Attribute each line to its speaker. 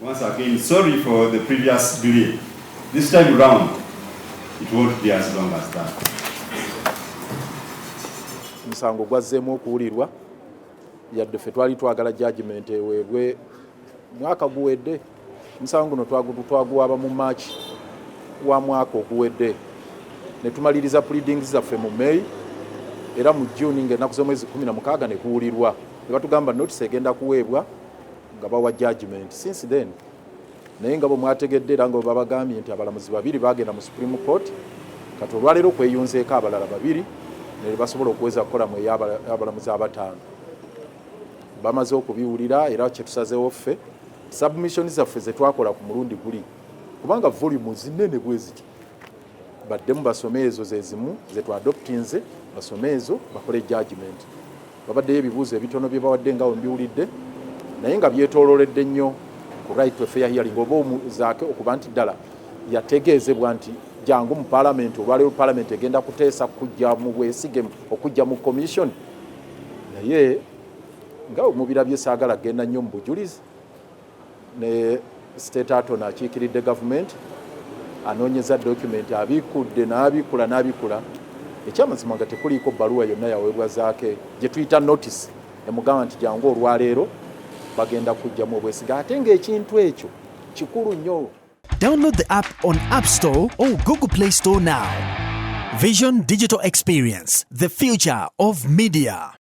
Speaker 1: Once again, sorry for the previous delay. This time round, it won't be as long as that.
Speaker 2: Omusango gwazzeemu okuwulirwa yadde ffe twali twagala judgment eweebwe mwaka guwedde. Omusango guno twaguwaaba mu March wa mwaka oguwedde ne tumaliriza pleadings zaffe mu May era mu June ng'ennaku z'omwezi 16 ne kuwulirwa ne batugamba notice egenda kuweebwa nga bawa judgment. Since then naye nga bwe mwategedde era nga bwe babagambye nti abalamuzi babiri bagenda mu Supreme Court kati olwaleero kweyunzeeko abalala babiri ne basobola okuweza kukola mu ey'abalamuzi abataano. Bamaze okubiwulira era kye tusazeewo ffe submission zaffe ze twakola ku mulundi guli kubanga volume zinene bwe ziti baddemu basome ezo ze zimu ze twadoptinze basome ezo bakole judgment. Babaddeyo ebibuuzo ebitono bye bawadde nga we mbiwulidde naye nga byetoololedde nnyo ku right to fair hearing oba Zaake okuba nti ddala yategeezebwa nti jangu mu parliament olwaleero parliament egenda kuteesa kujja mu bwesige okujja mu commission naye nga mubirabye saagala genda nnyo mu bujulizi ne state attorney akiikiridde government anoonyeza document abiikudde n'abikula ekyamazima nga tekuliiko bbaluwa yonna yaweebwa Zaake gye tuyita notice emugamba nti jangu olwaleero bagenda kujja mu bwesiga ate ng'ekintu ekyo kikulu nnyo.
Speaker 3: Download the app on App Store or Google Play Store now. Vision Digital Experience, the future of media.